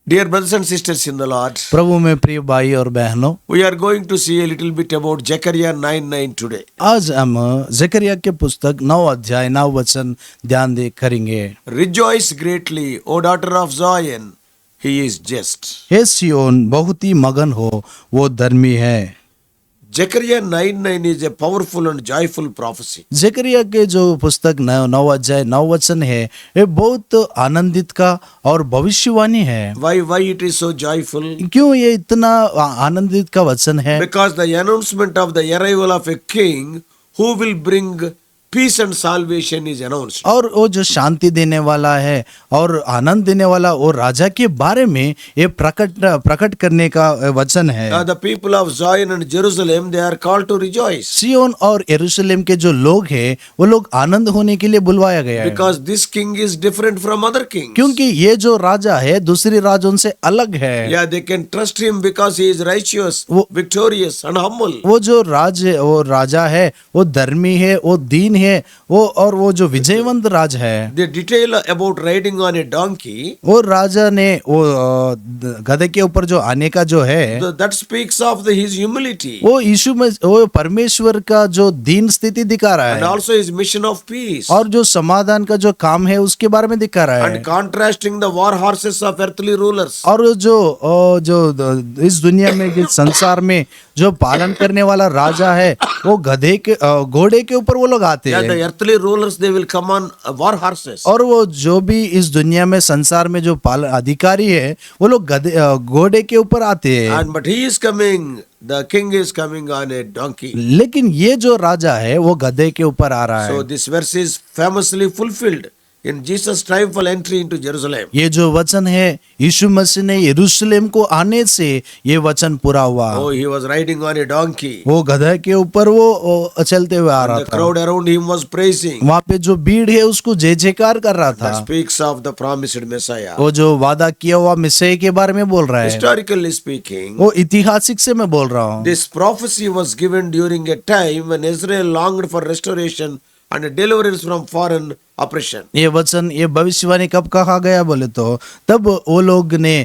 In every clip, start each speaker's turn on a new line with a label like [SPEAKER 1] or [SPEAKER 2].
[SPEAKER 1] Dear brothers and sisters in the Lord,
[SPEAKER 2] प्रभु में प्रिय भाई और बहनों,
[SPEAKER 1] we are going to see a little bit about Zechariah 9:9 today.
[SPEAKER 2] आज हम जकरिया के पुस्तक 9 अध्याय 9 वचन ध्यान दे करेंगे।
[SPEAKER 1] Rejoice greatly, O daughter of Zion, he is just.
[SPEAKER 2] हे सियोन, बहुत ही मगन हो, वो धर्मी है।
[SPEAKER 1] Zechariah 9:9 is a powerful and joyful prophecy.
[SPEAKER 2] जकरिया के जो पुस्तक 9 अध्याय 9 वचन है, ये बहुत आनंदित का और भविष्यवाणी है।
[SPEAKER 1] Why it is so joyful?
[SPEAKER 2] क्यों ये इतना आनंदित का वचन है?
[SPEAKER 1] Because the announcement of the arrival of a king who will bring peace and salvation is announced.
[SPEAKER 2] और वो जो शांति देने वाला है और आनंद देने वाला वो राजा के बारे में ये प्रकट करने का वचन है।
[SPEAKER 1] The people of Zion and Jerusalem, they are called to rejoice.
[SPEAKER 2] सियोन और यरूशलेम के जो लोग हैं, वो लोग आनंद होने के लिए बुलवाया गया है।
[SPEAKER 1] Because this king is different from other kings.
[SPEAKER 2] क्योंकि ये जो राजा है दूसरे राजों से अलग है।
[SPEAKER 1] Yeah, they can trust him because he is righteous, victorious and humble.
[SPEAKER 2] वो जो राजा है वो धर्मी है, वो दीन है, वो जो विजयवंत राज है।
[SPEAKER 1] The detail about riding on a donkey,
[SPEAKER 2] वो राजा ने वो गधे के ऊपर जो आने का जो है,
[SPEAKER 1] that speaks of his humility
[SPEAKER 2] वो यीशु में वो परमेश्वर का जो दीन स्थिति दिखा रहा
[SPEAKER 1] and
[SPEAKER 2] है
[SPEAKER 1] also his mission of peace.
[SPEAKER 2] और जो समाधान का जो काम है उसके बारे में दिखा रहा है।
[SPEAKER 1] And contrasting the war horses of earthly rulers.
[SPEAKER 2] और जो इस दुनिया में इस संसार में जो पालन करने वाला राजा है वो घोड़े के ऊपर वो लोग आते
[SPEAKER 1] Yeah,
[SPEAKER 2] हैं।
[SPEAKER 1] the earthly rulers, they will come on war horses.
[SPEAKER 2] और वो जो भी इस दुनिया में संसार में जो अधिकारी है वो लोग घोड़े के ऊपर आते हैं।
[SPEAKER 1] And but he is coming, the king is coming on a donkey.
[SPEAKER 2] लेकिन ये जो राजा है वो गधे के ऊपर आ रहा
[SPEAKER 1] So
[SPEAKER 2] है।
[SPEAKER 1] this verse is famously fulfilled in Jesus' triumphal entry into Jerusalem.
[SPEAKER 2] ये जो वचन है यीशु मसीह ने यरूशलेम को आने से ये वचन पूरा हुआ।
[SPEAKER 1] Oh, he was riding on a donkey.
[SPEAKER 2] वो गधे के ऊपर वो चलते हुए आ रहा
[SPEAKER 1] The
[SPEAKER 2] था।
[SPEAKER 1] crowd around him was praising.
[SPEAKER 2] वहाँ पे जो भीड़ है उसको जय जयकार कर रहा था।
[SPEAKER 1] That speaks of the promised Messiah.
[SPEAKER 2] वो जो वादा किया हुआ मिसाई के बारे में बोल रहा है।
[SPEAKER 1] Historically speaking,
[SPEAKER 2] वो ऐतिहासिक से मैं बोल रहा हूँ।
[SPEAKER 1] this prophecy was given during a time when Israel longed for restoration and deliverance from foreign oppression.
[SPEAKER 2] ये वचन ये भविष्यवाणी कब कहा गया बोले तो तब वो लोग ने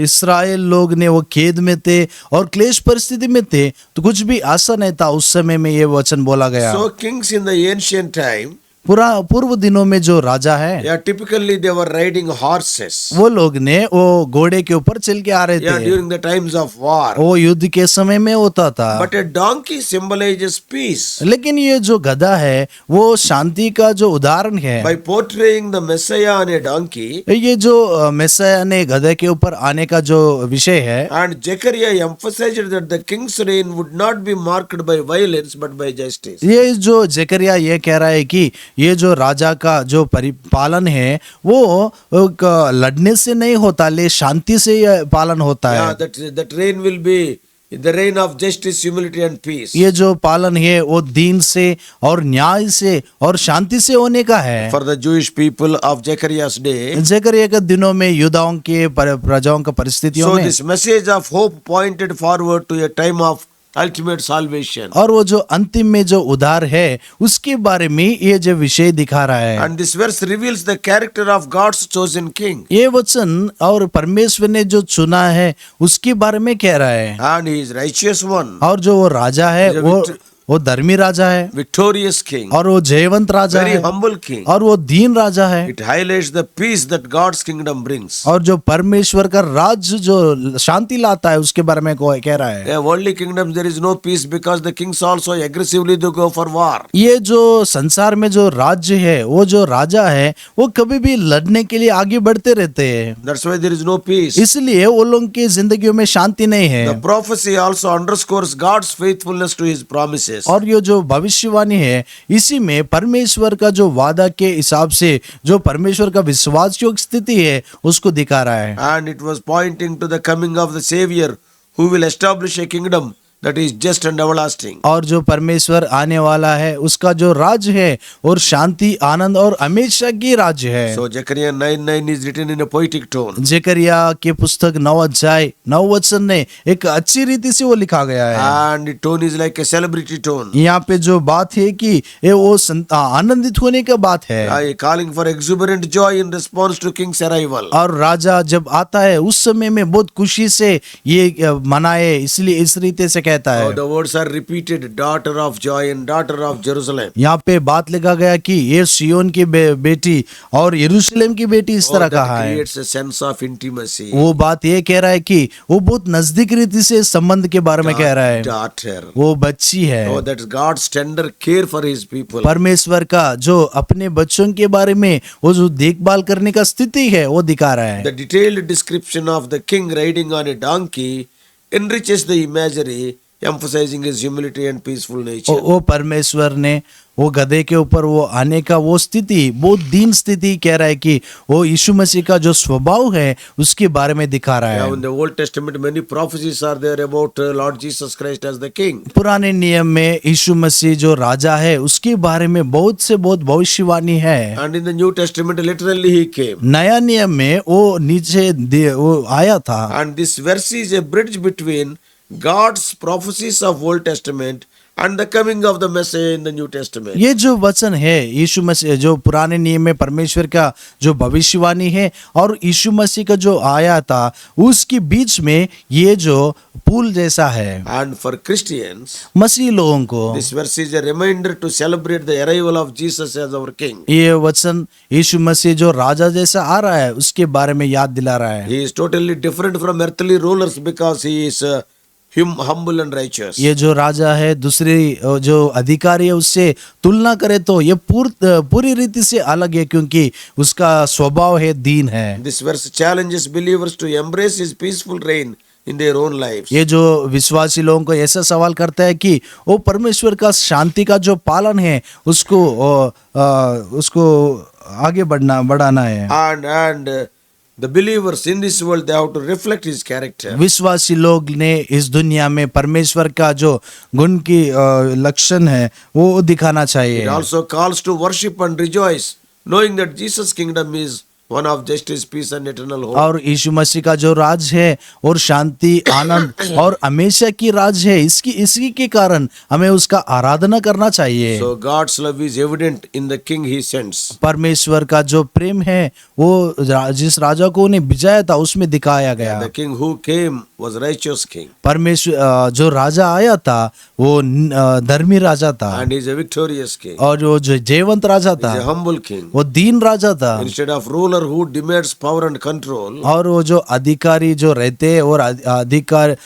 [SPEAKER 2] इस्राएल लोग ने वो खेद में थे और क्लेश परिस्थिति में थे, तो कुछ भी आशा नहीं था उस समय में ये वचन बोला गया।
[SPEAKER 1] So kings in the ancient time,
[SPEAKER 2] पूर्व दिनों में जो राजा है
[SPEAKER 1] yeah, typically they were riding horses.
[SPEAKER 2] वो लोग ने वो घोड़े के ऊपर चल के आ रहे
[SPEAKER 1] Yeah,
[SPEAKER 2] थे।
[SPEAKER 1] during the times of war.
[SPEAKER 2] वो युद्ध के समय में होता था।
[SPEAKER 1] But a donkey symbolizes peace.
[SPEAKER 2] लेकिन ये जो गधा है वो शांति का जो उदाहरण है।
[SPEAKER 1] By portraying the Messiah on a donkey,
[SPEAKER 2] ये जो मैसाया ने गधे के ऊपर आने का जो विषय है,
[SPEAKER 1] and Zechariah emphasized that the king's reign would not be marked by violence but by justice.
[SPEAKER 2] ये जो जकरिया ये कह रहा है कि ये जो राजा का जो परिपालन है वो लड़ने से नहीं होता, ले शांति से ये पालन होता
[SPEAKER 1] Yeah,
[SPEAKER 2] है।
[SPEAKER 1] that reign will be the reign of justice, humility and peace.
[SPEAKER 2] ये जो पालन है वो दीन से और न्याय से और शांति से होने का है।
[SPEAKER 1] For the Jewish people of Zechariah's day,
[SPEAKER 2] जकरिया के दिनों में युदाओं के प्रजाओं का परिस्थितियों
[SPEAKER 1] so
[SPEAKER 2] में
[SPEAKER 1] this message of hope pointed forward to a time of ultimate salvation.
[SPEAKER 2] और वो जो अंतिम में जो उद्धार है उसके बारे में ये जो विषय दिखा रहा है।
[SPEAKER 1] And this verse reveals the character of God's chosen king.
[SPEAKER 2] ये वचन और परमेश्वर ने जो चुना है उसके बारे में कह रहा है।
[SPEAKER 1] And he is righteous one,
[SPEAKER 2] और जो वो राजा है वो धर्मी राजा है
[SPEAKER 1] victorious king,
[SPEAKER 2] और वो जयवंत राजा
[SPEAKER 1] very
[SPEAKER 2] है
[SPEAKER 1] humble king.
[SPEAKER 2] और वो दीन राजा है।
[SPEAKER 1] It highlights the peace that God's kingdom brings.
[SPEAKER 2] और जो परमेश्वर का राज्य जो शांति लाता है उसके बारे में कह रहा है।
[SPEAKER 1] In worldly kingdoms there is no peace because the kings also aggressively they go for war.
[SPEAKER 2] ये जो संसार में जो राज्य है वो जो राजा है वो कभी भी लड़ने के लिए आगे बढ़ते रहते हैं,
[SPEAKER 1] That's why there is no peace.
[SPEAKER 2] इसलिए वो लोगों की जिंदगियों में शांति नहीं है।
[SPEAKER 1] The prophecy also underscores God's faithfulness to his promises.
[SPEAKER 2] और ये जो भविष्यवाणी है इसी में परमेश्वर का जो वादा के हिसाब से जो परमेश्वर का विश्वास योग्य स्थिति है उसको दिखा रहा है।
[SPEAKER 1] And it was pointing to the coming of the Savior who will establish a kingdom that is just and everlasting.
[SPEAKER 2] और जो परमेश्वर आने वाला है उसका जो राज्य है और शांति आनंद और हमेशा की राज्य है।
[SPEAKER 1] So Zechariah 9:9 is written in a poetic tone.
[SPEAKER 2] जकरिया के पुस्तक 9 अध्याय 9 वचन ने एक अच्छी रीति से वो लिखा गया है।
[SPEAKER 1] And the tone is like a celebrity tone.
[SPEAKER 2] यहाँ पे जो बात है कि ये वो आनंदित होने का बात है
[SPEAKER 1] Calling for exuberant joy in response to king's arrival.
[SPEAKER 2] और राजा जब आता है उस समय में बहुत खुशी से ये मनाए, इसलिए इस रीति से कहता
[SPEAKER 1] Oh,
[SPEAKER 2] है।
[SPEAKER 1] the words are repeated, daughter of joy and daughter of Jerusalem.
[SPEAKER 2] यहाँ पे बात लिखा गया कि ये सियोन की बेटी और यरूशलेम की बेटी इस तरह
[SPEAKER 1] That
[SPEAKER 2] कहा है।
[SPEAKER 1] creates a sense of intimacy.
[SPEAKER 2] वो बात ये कह रहा है कि वो बहुत नजदीक रीति से संबंध के बारे में कह रहा है।
[SPEAKER 1] Daughter.
[SPEAKER 2] वो बच्ची है।
[SPEAKER 1] Oh, that's God's tender care for his people.
[SPEAKER 2] परमेश्वर का जो अपने बच्चों के बारे में वो जो देखभाल करने का स्थिति है वो दिखा रहा है।
[SPEAKER 1] The detailed description of the king riding on a donkey enriches the imagery, emphasizing his humility and peaceful nature.
[SPEAKER 2] वो परमेश्वर ने वो गधे के ऊपर वो आने का वो स्थिति बहुत दीन स्थिति कह रहा है कि वो यीशु मसीह का जो स्वभाव है उसके बारे में दिखा रहा
[SPEAKER 1] Now,
[SPEAKER 2] है।
[SPEAKER 1] in the Old Testament, many prophecies are there about Lord Jesus Christ as the king.
[SPEAKER 2] पुराने नियम में यीशु मसीह जो राजा है उसके बारे में बहुत से बहुत भविष्यवाणी है।
[SPEAKER 1] And in the New Testament, literally he came.
[SPEAKER 2] नया नियम में वो नीचे वो आया था।
[SPEAKER 1] And this verse is a bridge between God's prophecies of Old Testament and the coming of the Messiah in the New Testament.
[SPEAKER 2] ये जो वचन है यीशु मसीह जो पुराने नियम में परमेश्वर का जो भविष्यवाणी है और यीशु मसीह का जो आया था उसके बीच में ये जो पुल जैसा है।
[SPEAKER 1] And for Christians,
[SPEAKER 2] मसीह लोगों को
[SPEAKER 1] this verse is a reminder to celebrate the arrival of Jesus as our king.
[SPEAKER 2] ये वचन यीशु मसीह जो राजा जैसा आ रहा है उसके बारे में याद दिला रहा है।
[SPEAKER 1] He is totally different from earthly rulers because he is humble and righteous.
[SPEAKER 2] ये जो राजा है दूसरी जो अधिकारी है उससे तुलना करे तो ये पूरी रीति से अलग है क्योंकि उसका स्वभाव है दीन है।
[SPEAKER 1] This verse challenges believers to embrace his peaceful reign in their own lives.
[SPEAKER 2] ये जो विश्वासी लोगों को ऐसा सवाल करता है कि वो परमेश्वर का शांति का जो पालन है उसको आगे बढ़ाना है।
[SPEAKER 1] And the believers in this world, they have to reflect his character.
[SPEAKER 2] विश्वासी लोग ने इस दुनिया में परमेश्वर का जो गुण की लक्षण है वो दिखाना
[SPEAKER 1] It
[SPEAKER 2] चाहिए।
[SPEAKER 1] also calls to worship and rejoice, knowing that Jesus' kingdom is one of justice, peace and eternal hope.
[SPEAKER 2] और यीशु मसीह का जो राज है और शांति आनंद और हमेशा की राज है, इसी के कारण हमें उसका आराधना करना चाहिए।
[SPEAKER 1] So God's love is evident in the king he sends.
[SPEAKER 2] परमेश्वर का जो प्रेम है वो जिस राजा को उन्हें भिजाया था उसमें दिखाया गया।
[SPEAKER 1] The king who came was righteous king.
[SPEAKER 2] परमेश्वर जो राजा आया था वो धर्मी राजा था
[SPEAKER 1] And he is a victorious king.
[SPEAKER 2] और जो जयवंत राजा
[SPEAKER 1] He is a
[SPEAKER 2] था
[SPEAKER 1] humble king.
[SPEAKER 2] वो दीन राजा था।
[SPEAKER 1] Instead of ruler who demands power and control,
[SPEAKER 2] और वो जो अधिकारी जो रहते हैं और अधिकार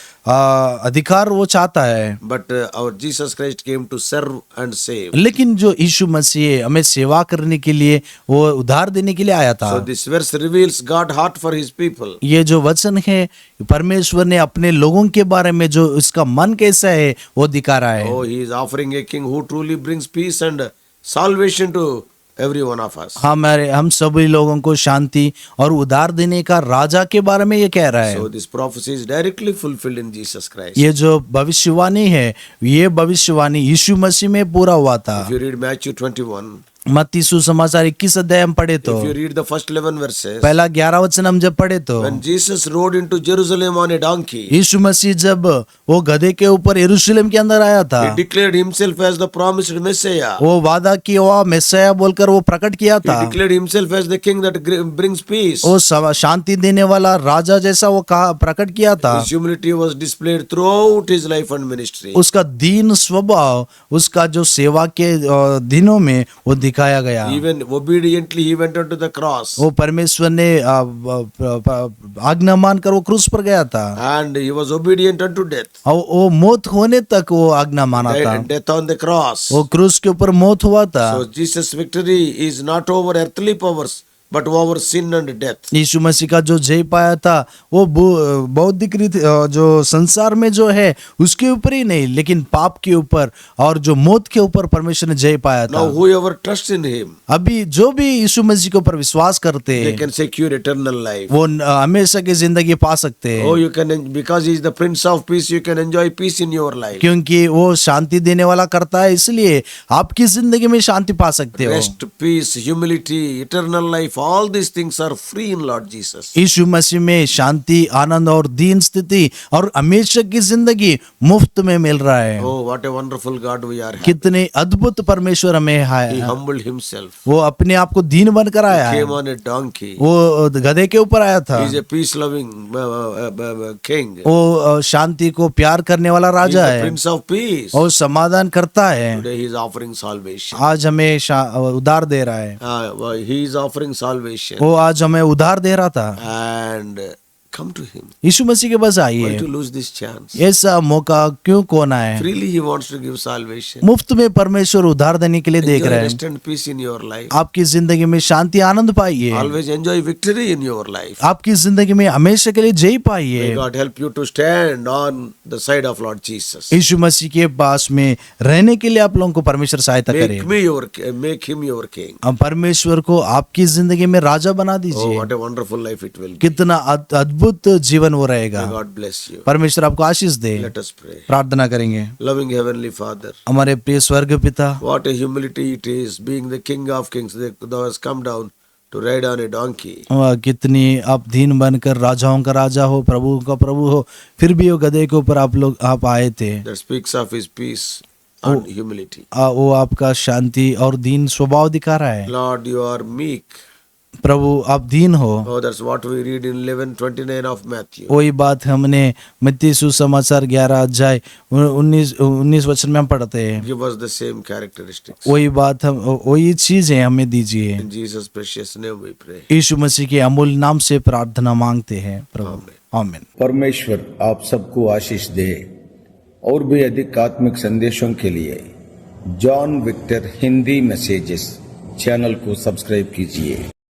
[SPEAKER 2] वो चाहता है,
[SPEAKER 1] but our Jesus Christ came to serve and save.
[SPEAKER 2] लेकिन जो यीशु मसीह हमें सेवा करने के लिए वो उद्धार देने के लिए आया था।
[SPEAKER 1] So this verse reveals God's heart for his people.
[SPEAKER 2] ये जो वचन है परमेश्वर ने अपने लोगों के बारे में जो उसका मन कैसा है वो दिखा रहा है।
[SPEAKER 1] Oh, he is offering a king who truly brings peace and salvation to every one of us.
[SPEAKER 2] हम सभी लोगों को शांति और उद्धार देने का राजा के बारे में ये कह रहा है।
[SPEAKER 1] So this prophecy is directly fulfilled in Jesus Christ.
[SPEAKER 2] ये जो भविष्यवाणी है ये भविष्यवाणी यीशु मसीह में पूरा हुआ था।
[SPEAKER 1] If you read Matthew 21,
[SPEAKER 2] मत्ती सुसमाचार 21 अध्याय हम पढ़े तो
[SPEAKER 1] if you read the first 11 verses,
[SPEAKER 2] पहला 11 वचन हम जब पढ़े तो
[SPEAKER 1] when Jesus rode into Jerusalem on a donkey,
[SPEAKER 2] यीशु मसीह जब वो गधे के ऊपर यरूशलेम के अंदर आया था
[SPEAKER 1] he declared himself as the promised Messiah.
[SPEAKER 2] वो वादा किया हुआ मैसिया बोलकर वो प्रकट किया
[SPEAKER 1] He
[SPEAKER 2] था।
[SPEAKER 1] declared himself as the king that brings peace.
[SPEAKER 2] वो शांति देने वाला राजा जैसा वो कहा प्रकट किया था।
[SPEAKER 1] His humility was displayed throughout his life and ministry.
[SPEAKER 2] उसका दीन स्वभाव उसका जो सेवा के दिनों में वो दिखाया गया।
[SPEAKER 1] Even obediently he went onto the cross.
[SPEAKER 2] वो परमेश्वर ने आज्ञा मानकर वो क्रूस पर गया था
[SPEAKER 1] And he was obedient unto death.
[SPEAKER 2] और वो मौत होने तक वो आज्ञा माना था।
[SPEAKER 1] Death on the cross.
[SPEAKER 2] वो क्रूस के ऊपर मौत हुआ था।
[SPEAKER 1] So Jesus' victory is not over earthly powers, but over sin and death.
[SPEAKER 2] यीशु मसीह का जो जय पाया था वो बौद्धिक रीति जो संसार में जो है उसके ऊपर ही नहीं, लेकिन पाप के ऊपर और जो मौत के ऊपर परमेश्वर ने जय पाया था।
[SPEAKER 1] Now whoever trusts in him,
[SPEAKER 2] अभी जो भी यीशु मसीह के ऊपर विश्वास करते
[SPEAKER 1] they
[SPEAKER 2] हैं
[SPEAKER 1] can secure eternal life.
[SPEAKER 2] वो हमेशा की जिंदगी पा सकते
[SPEAKER 1] Oh,
[SPEAKER 2] हैं,
[SPEAKER 1] you can, because he is the Prince of Peace, you can enjoy peace in your life.
[SPEAKER 2] क्योंकि वो शांति देने वाला करता है, इसलिए आपकी जिंदगी में शांति पा सकते हो।
[SPEAKER 1] Rest, peace, humility, eternal life, all these things are free in Lord Jesus.
[SPEAKER 2] यीशु मसीह में शांति, आनंद और दीन स्थिति और हमेशा की जिंदगी मुफ्त में मिल रहा है।
[SPEAKER 1] Oh, what a wonderful God we are having.
[SPEAKER 2] कितने अद्भुत परमेश्वर हमें
[SPEAKER 1] He
[SPEAKER 2] है।
[SPEAKER 1] humbled himself.
[SPEAKER 2] वो अपने आप को दीन बनकर आया है,
[SPEAKER 1] Came on a donkey.
[SPEAKER 2] वो गधे के ऊपर आया था।
[SPEAKER 1] He is a peace-loving king.
[SPEAKER 2] वो शांति को प्यार करने वाला
[SPEAKER 1] He is
[SPEAKER 2] राजा
[SPEAKER 1] the
[SPEAKER 2] है
[SPEAKER 1] Prince of Peace.
[SPEAKER 2] और समाधान करता है।
[SPEAKER 1] Today he is offering salvation.
[SPEAKER 2] आज हमें उधार दे रहा है,
[SPEAKER 1] He is offering salvation.
[SPEAKER 2] वो आज हमें उधार दे रहा था।
[SPEAKER 1] And come to him.
[SPEAKER 2] यीशु मसीह के पास
[SPEAKER 1] Why
[SPEAKER 2] आइए,
[SPEAKER 1] to lose this chance?
[SPEAKER 2] ऐसा मौका क्यों खोना है?
[SPEAKER 1] Freely he wants to give salvation.
[SPEAKER 2] मुफ्त में परमेश्वर उधार देने के लिए देख
[SPEAKER 1] Enjoy
[SPEAKER 2] रहे हैं।
[SPEAKER 1] rest and peace in your life.
[SPEAKER 2] आपकी जिंदगी में शांति आनंद पाइए,
[SPEAKER 1] Always enjoy victory in your life.
[SPEAKER 2] आपकी जिंदगी में हमेशा के लिए जय
[SPEAKER 1] May
[SPEAKER 2] पाइए।
[SPEAKER 1] God help you to stand on the side of Lord Jesus.
[SPEAKER 2] यीशु मसीह के पास में रहने के लिए आप लोगों को परमेश्वर सहायता करे।
[SPEAKER 1] Make him your king.
[SPEAKER 2] अब परमेश्वर को आपकी जिंदगी में राजा बना
[SPEAKER 1] Oh,
[SPEAKER 2] दीजिए।
[SPEAKER 1] what a wonderful life it will be.
[SPEAKER 2] कितना अद्भुत जीवन वो रहेगा।
[SPEAKER 1] May God bless you.
[SPEAKER 2] परमेश्वर आपको आशीष दे।
[SPEAKER 1] Let us pray.
[SPEAKER 2] प्रार्थना करेंगे।
[SPEAKER 1] Loving Heavenly Father,
[SPEAKER 2] हमारे प्रिय स्वर्ग पिता,
[SPEAKER 1] what a humility it is, being the King of Kings, thou hast come down to ride on a donkey.
[SPEAKER 2] वह कितनी आप दीन बनकर राजाओं का राजा हो, प्रभु का प्रभु हो, फिर भी वो गधे के ऊपर आप आए थे।
[SPEAKER 1] That speaks of his peace and humility.
[SPEAKER 2] वो आपका शांति और दीन स्वभाव दिखा रहा है।
[SPEAKER 1] Lord, you are meek.
[SPEAKER 2] प्रभु आप दीन हो।
[SPEAKER 1] Oh, that's what we read in 11:29 of Matthew.
[SPEAKER 2] वही बात हमने मत्ती सुसमाचार 11 अध्याय 19 वचन में हम पढ़ते हैं।
[SPEAKER 1] Give us the same characteristics.
[SPEAKER 2] वही बात हम वही चीजें हमें दीजिए।
[SPEAKER 1] In Jesus' precious name we pray.
[SPEAKER 2] यीशु मसीह के अमूल्य नाम से प्रार्थना मांगते हैं प्रभु, आमीन।
[SPEAKER 3] परमेश्वर आप सबको आशीष दे। और भी अधिक आत्मिक संदेशों के लिए John Victor Hindi messages channel को सब्सक्राइब कीजिए।